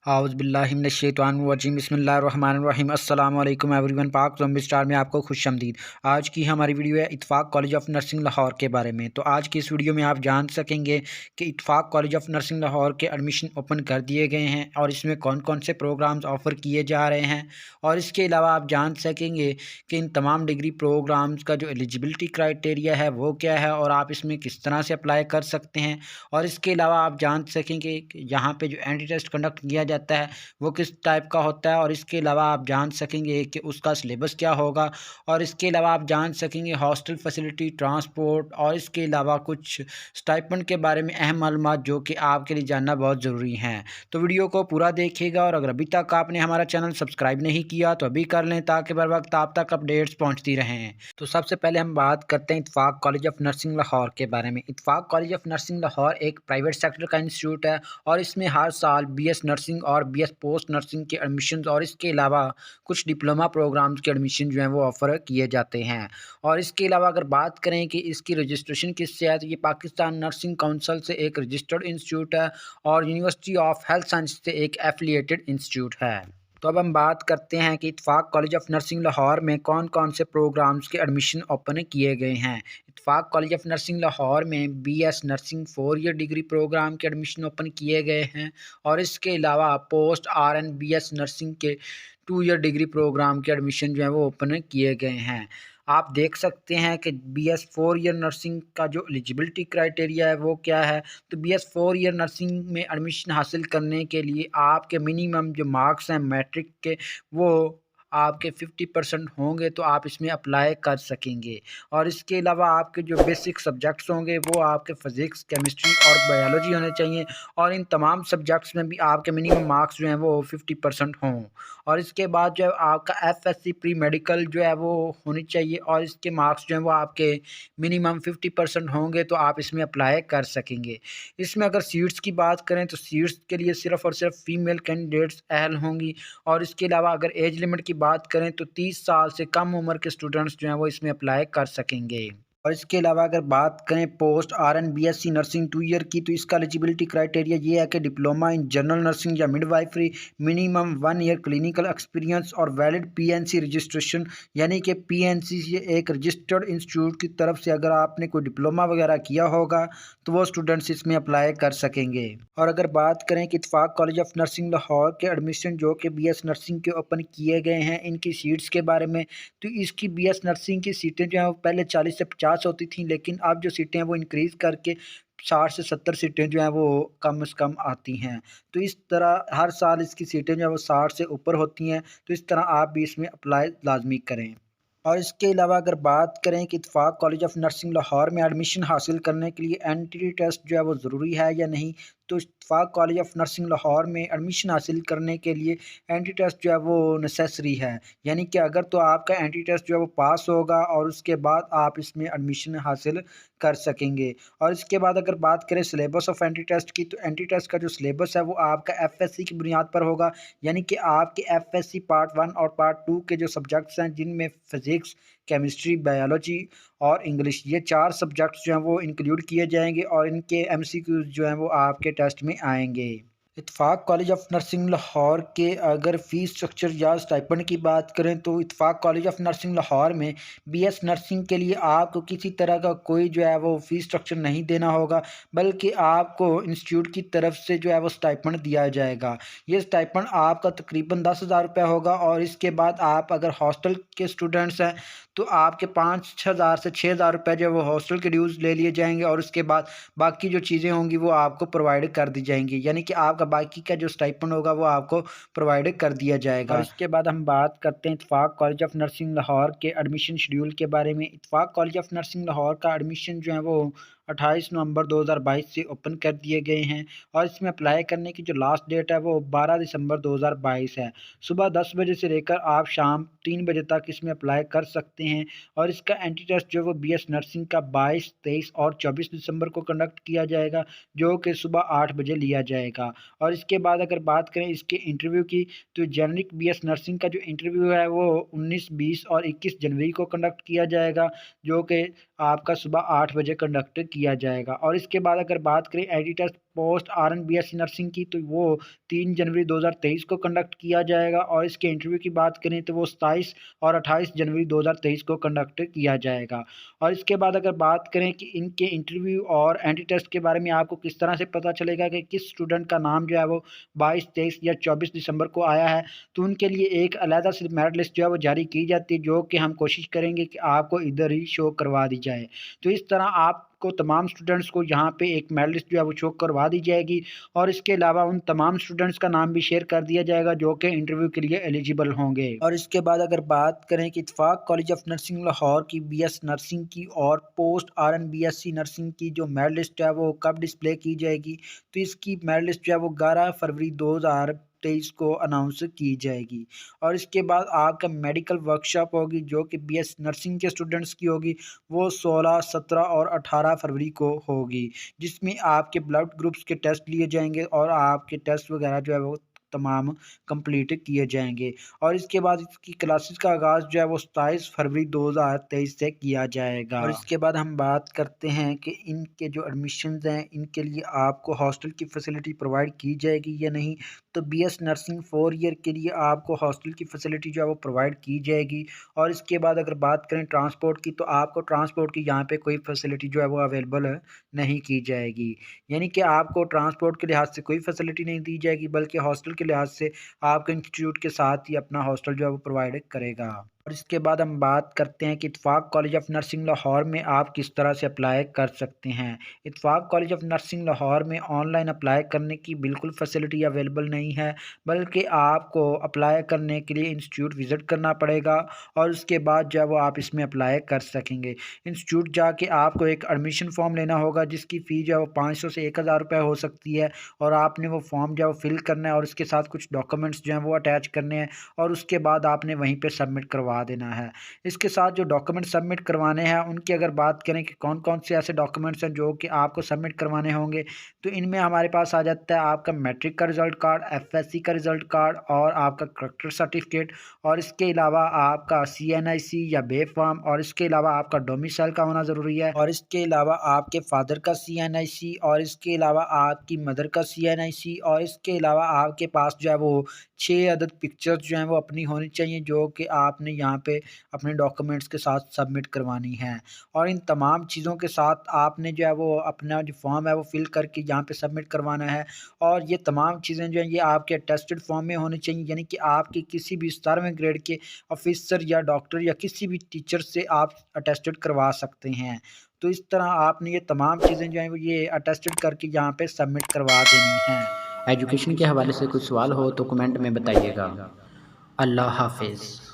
आउज़ुबिल्लाहि मिनश्शैतानिर्रजीम बिस्मिल्लाहिर्रहमानिर्रहीम अस्सलामु अलैकुम एवरीवन। पाक ज़ोंबी स्टार में आपको खुशामदीद। आज की हमारी वीडियो है इत्तेफ़ाक कॉलेज ऑफ़ नर्सिंग लाहौर के बारे में। तो आज की इस वीडियो में आप जान सकेंगे कि इत्तेफ़ाक कॉलेज ऑफ़ नर्सिंग लाहौर के एडमिशन ओपन कर दिए गए हैं और इसमें कौन कौन से प्रोग्राम्स ऑफ़र किए जा रहे हैं। और इसके अलावा आप जान सकेंगे कि इन तमाम डिग्री प्रोग्राम्स का जो एलिजिबिलिटी क्राइटेरिया है वो क्या है और आप इसमें किस तरह से अप्लाई कर सकते हैं। और इसके अलावा आप जान सकेंगे कि यहाँ पे जो एंट्री टेस्ट कंडक्ट किया जाता है वो किस टाइप का होता है। और इसके अलावा आप जान सकेंगे कि उसका सिलेबस क्या होगा। और इसके अलावा आप जान सकेंगे हॉस्टल फैसिलिटी, ट्रांसपोर्ट और इसके अलावा कुछ स्टाइपेंड के बारे में अहम मालूमात जो कि आपके लिए जानना बहुत ज़रूरी हैं। तो वीडियो को पूरा देखिएगा और अगर अभी तक आपने हमारा चैनल सब्सक्राइब नहीं किया तो अभी कर लें ताकि बर वक्त आप तक अपडेट्स पहुँचती रहें। तो सबसे पहले हम बात करते हैं Ittefaq college of nursing Lahore के बारे में। इत्तेफ़ाक कॉलेज ऑफ़ नर्सिंग लाहौर एक प्राइवेट सेक्टर का इंस्टीट्यूट है और इसमें हर साल बीएस नर्सिंग और बीएस पोस्ट नर्सिंग के एडमिशन्स और इसके अलावा कुछ डिप्लोमा प्रोग्राम्स के एडमिशन जो हैं वो ऑफ़र किए जाते हैं। और इसके अलावा अगर बात करें कि इसकी रजिस्ट्रेशन किससे है तो ये पाकिस्तान नर्सिंग काउंसिल से एक रजिस्टर्ड इंस्टीट्यूट है और यूनिवर्सिटी ऑफ हेल्थ साइंस से एक एफिलिएटेड इंस्टीट्यूट है। तो अब हम बात करते हैं कि इत्तेफ़ाक कॉलेज ऑफ़ नर्सिंग लाहौर में कौन कौन से प्रोग्राम्स के एडमिशन ओपन किए गए हैं। Ittefaq college of nursing Lahore में BS nursing 4 year degree program के एडमिशन ओपन किए गए हैं और इसके अलावा पोस्ट आरएन बीएस नर्सिंग के 2 ईयर डिग्री प्रोग्राम के एडमिशन जो है वो ओपन किए गए हैं। आप देख सकते हैं कि बीएस 4 ईयर नर्सिंग का जो एलिजिबिलिटी क्राइटेरिया है वो क्या है। तो बीएस 4 ईयर नर्सिंग में एडमिशन हासिल करने के लिए आपके मिनिमम जो मार्क्स हैं मैट्रिक के वो आपके 50% होंगे तो आप इसमें अप्लाई कर सकेंगे। और इसके अलावा आपके जो बेसिक सब्जेक्ट्स होंगे वो आपके फ़िज़िक्स, केमिस्ट्री और बायोलॉजी होने चाहिए और इन तमाम सब्जेक्ट्स में भी आपके मिनिमम मार्क्स जो हैं वो 50% हों। और इसके बाद जो है आपका एफएससी प्री मेडिकल जो है वो होनी चाहिए और इसके मार्क्स जो हैं वो आपके मिनिमम 50% होंगे तो आप इसमें अप्लाई कर सकेंगे। इसमें अगर सीट्स की बात करें तो सीट्स के लिए सिर्फ़ और सिर्फ फ़ीमेल कैंडिडेट्स अहल होंगी। और इसके अलावा अगर एज लिमिट की बात करें तो 30 साल से कम उम्र के स्टूडेंट्स जो हैं वो इसमें अप्लाई कर सकेंगे। और इसके अलावा अगर बात करें post RN BSc nursing 2 year की तो इसका एलिजिबिलिटी क्राइटेरिया ये है कि डिप्लोमा इन जनरल नर्सिंग या midwifery, minimum 1 year clinical experience और वैलिड पीएनसी रजिस्ट्रेशन, यानी कि पीएनसी से एक रजिस्टर्ड इंस्टीट्यूट की तरफ से अगर आपने कोई डिप्लोमा वगैरह किया होगा तो वो स्टूडेंट्स इसमें अप्लाई कर सकेंगे। और अगर बात करें कि इत्तेफ़ाक कॉलेज ऑफ नर्सिंग लाहौर के एडमिशन जो कि बीएस नर्सिंग के ओपन किए गए हैं इनकी सीट्स के बारे में, तो इसकी बीएस नर्सिंग की सीटें जो हैं वो पहले 40 से 50 होती थी, लेकिन अब जो सीटें हैं वो इंक्रीज़ करके 60 से 70 सीटें जो हैं वो कम से कम आती हैं। तो इस तरह हर साल इसकी सीटें जो हैं वो 60 से ऊपर होती हैं, तो इस तरह आप भी इसमें अप्लाई लाज़मी करें। और इसके अलावा अगर बात करें कि इत्तेफ़ाक कॉलेज ऑफ नर्सिंग लाहौर में एडमिशन हासिल करने के लिए एंट्री टेस्ट जो है वो ज़रूरी है या नहीं, तो इत्तेफ़ाक कॉलेज ऑफ नर्सिंग लाहौर में एडमिशन हासिल करने के लिए एंट्री टेस्ट जो है वो नेसेसरी है। यानी कि अगर तो आपका एंट्री टेस्ट जो है वो पास होगा और उसके बाद आप इसमें एडमिशन हासिल कर सकेंगे। और इसके बाद अगर बात करें सिलेबस ऑफ एंट्री टेस्ट की, तो एंट्री टेस्ट का जो सिलेबस है वो आपका एफएससी की बुनियाद पर होगा। यानी कि आपके एफएससी पार्ट 1 और पार्ट 2 के जो सब्जेक्ट्स हैं जिनमें फ़िज़िक्स, केमिस्ट्री, बायोलॉजी और इंग्लिश, ये 4 सब्जेक्ट्स जो हैं वो इंक्लूड किए जाएंगे और इनके एमसीक्यूज़ जो हैं वो आपके टेस्ट में आएंगे। इत्तेफ़ाक कॉलेज ऑफ नर्सिंग लाहौर के अगर फ़ीस स्ट्रक्चर या स्टाइपेंड की बात करें तो इत्तेफ़ाक कॉलेज ऑफ नर्सिंग लाहौर में बीएस नर्सिंग के लिए आपको किसी तरह का कोई जो है वो फ़ीस स्ट्रक्चर नहीं देना होगा, बल्कि आपको इंस्टीट्यूट की तरफ से जो है वो स्टाइपेंड दिया जाएगा। ये स्टाइपेंड आपका तकरीबन 10,000 रुपये होगा और इसके बाद आप अगर हॉस्टल के स्टूडेंट्स हैं तो आपके 5,000 से 6,000 रुपये जो है वो हॉस्टल के ड्यूज़ ले लिए जाएंगे और उसके बाद बाकी जो चीज़ें होंगी वो आपको प्रोवाइड कर दी जाएंगी। यानी कि आपका बाकी का जो स्टाइपेंड होगा वो आपको प्रोवाइड कर दिया जाएगा। और इसके बाद हम बात करते हैं Ittefaq college of nursing Lahore के एडमिशन शेड्यूल के बारे में। इत्तेफ़ाक कॉलेज ऑफ नर्सिंग लाहौर का एडमिशन जो है वो 28 नवंबर 2022 से ओपन कर दिए गए हैं और इसमें अप्लाई करने की जो लास्ट डेट है वो 12 दिसंबर 2022 है। सुबह 10 बजे से लेकर आप शाम 3 बजे तक इसमें अप्लाई कर सकते हैं। और इसका एंट्री टेस्ट जो वो बीएस नर्सिंग का 22, 23 और 24 दिसंबर को कंडक्ट किया जाएगा, जो कि सुबह 8 बजे लिया जाएगा। और इसके बाद अगर बात करें इसके इंटरव्यू की, तो जेनरिक बीएस नर्सिंग का जो इंटरव्यू है वो 19, 20 और 21 जनवरी को कंडक्ट किया जाएगा, जो कि आपका सुबह 8 बजे कंडक्ट किया जाएगा। और इसके बाद अगर बात करें entry test post RN BSc nursing की तो वो 3 जनवरी 2023 को कंडक्ट किया जाएगा और इसके इंटरव्यू की बात करें तो वो 27 और 28 जनवरी 2023 को कंडक्ट किया जाएगा। और इसके बाद अगर बात करें कि इनके इंटरव्यू और एंट्री टेस्ट के बारे में आपको किस तरह से पता चलेगा कि किस स्टूडेंट का नाम जो है वो 22, 23 या 24 दिसंबर को आया है, तो उनके लिए एक अलहदा से मेरिट लिस्ट जो है वो जारी की जाती है, जो कि हम कोशिश करेंगे कि आपको इधर ही शो करवा दी जाए। तो इस तरह आपको तमाम स्टूडेंट्स को यहाँ पे एक मेरिट लिस्ट जो है वो शो करवा दी जाएगी और इसके अलावा उन तमाम स्टूडेंट्स का नाम भी शेयर कर दिया जाएगा जो कि इंटरव्यू के लिए एलिजिबल होंगे। और इसके बाद अगर बात करें कि इत्तेफाक कॉलेज ऑफ नर्सिंग लाहौर की BS नर्सिंग की और पोस्ट RN BSc नर्सिंग की जो मेरिट लिस्ट है वो कब डिस्प्ले की जाएगी, तो इसकी मेरिट लिस्ट जो है वो 11 फरवरी 2023 को अनाउंस की जाएगी। और इसके बाद आपका मेडिकल वर्कशॉप होगी जो कि BS नर्सिंग के स्टूडेंट्स की होगी, वो 16, 17 और 18 फरवरी को होगी, जिसमें आपके ब्लड ग्रुप्स के टेस्ट लिए जाएंगे और आपके टेस्ट वगैरह जो है वो तमाम कंप्लीट किए जाएंगे। और इसके बाद इसकी क्लासेस का आगाज़ जो है वो 27 फरवरी 2023 से किया जाएगा। और इसके बाद हम बात करते हैं कि इनके जो एडमिशन्स हैं इनके लिए आपको हॉस्टल की फैसिलिटी प्रोवाइड की जाएगी या नहीं। तो BS नर्सिंग 4 ईयर के लिए आपको हॉस्टल की फैसिलिटी जो है वो प्रोवाइड की जाएगी। और इसके बाद अगर बात करें ट्रांसपोर्ट की, तो आपको ट्रांसपोर्ट की यहाँ पे कोई फैसिलिटी जो है वो अवेलेबल नहीं की जाएगी, यानी कि आपको ट्रांसपोर्ट के लिहाज से कोई फैसिलिटी नहीं दी जाएगी, बल्कि हॉस्टल के लिहाज से आपके इंस्टीट्यूट के साथ ही अपना हॉस्टल जो है वो प्रोवाइड करेगा। और इसके बाद हम बात करते हैं कि इत्तेफाक कॉलेज ऑफ नर्सिंग लाहौर में आप किस तरह से अप्लाई कर सकते हैं। इत्तेफाक कॉलेज ऑफ नर्सिंग लाहौर में ऑनलाइन अप्लाई करने की बिल्कुल फैसिलिटी अवेलेबल नहीं है, बल्कि आपको अप्लाई करने के लिए इंस्टीट्यूट विज़िट करना पड़ेगा और उसके बाद जो है वो आप इसमें अप्लाई कर सकेंगे। इंस्टीट्यूट जाके आपको एक एडमिशन फ़ॉर्म लेना होगा जिसकी फ़ी जो है वो 500 से 1000 रुपये हो सकती है और आपने वो फॉर्म जो है वो फिल करना है और उसके साथ कुछ डॉक्यूमेंट्स जो हैं वो अटैच करने हैं और उसके बाद आपने वहीं पे सबमिट करवा देना है। इसके साथ जो डॉक्यूमेंट सबमिट करवाने हैं उनकी अगर बात करें कि कौन कौन से ऐसे डॉक्यूमेंट्स हैं जो कि आपको सबमिट करवाने होंगे, तो इनमें हमारे पास आ जाता है आपका मैट्रिक का रिज़ल्ट कार्ड, FSC का रिज़ल्ट कार्ड और आपका करैक्टर सर्टिफिकेट, और इसके अलावा आपका CNIC या बे फॉर्म, और इसके अलावा आपका डोमिसाइल का होना ज़रूरी है, और इसके अलावा आपके फादर का CNIC, और इसके अलावा आपकी मदर का CNIC, और इसके अलावा आपके पास जो है वो 6 अदद पिक्चर्स जो हैं वो अपनी होनी चाहिए जो कि आपने यहाँ पे अपने डॉक्यूमेंट्स के साथ सबमिट करवानी है। और इन तमाम चीज़ों के साथ आपने जो है वो अपना जो फॉर्म है वो फिल करके यहाँ पे सबमिट करवाना है। और ये तमाम चीज़ें जो हैं ये आपके अटेस्टेड फॉर्म में होनी चाहिए, यानी कि आपके किसी भी 17वें ग्रेड के ऑफिसर या डॉक्टर या किसी भी टीचर से आप अटेस्टेड करवा सकते हैं। तो इस तरह आपने ये तमाम चीज़ें जो हैं वो ये अटेस्टेड करके यहाँ पे सबमिट करवा देनी हैं। एजुकेशन के हवाले से कुछ सवाल हो तो कमेंट में बताइएगा। अल्लाह हाफिज़।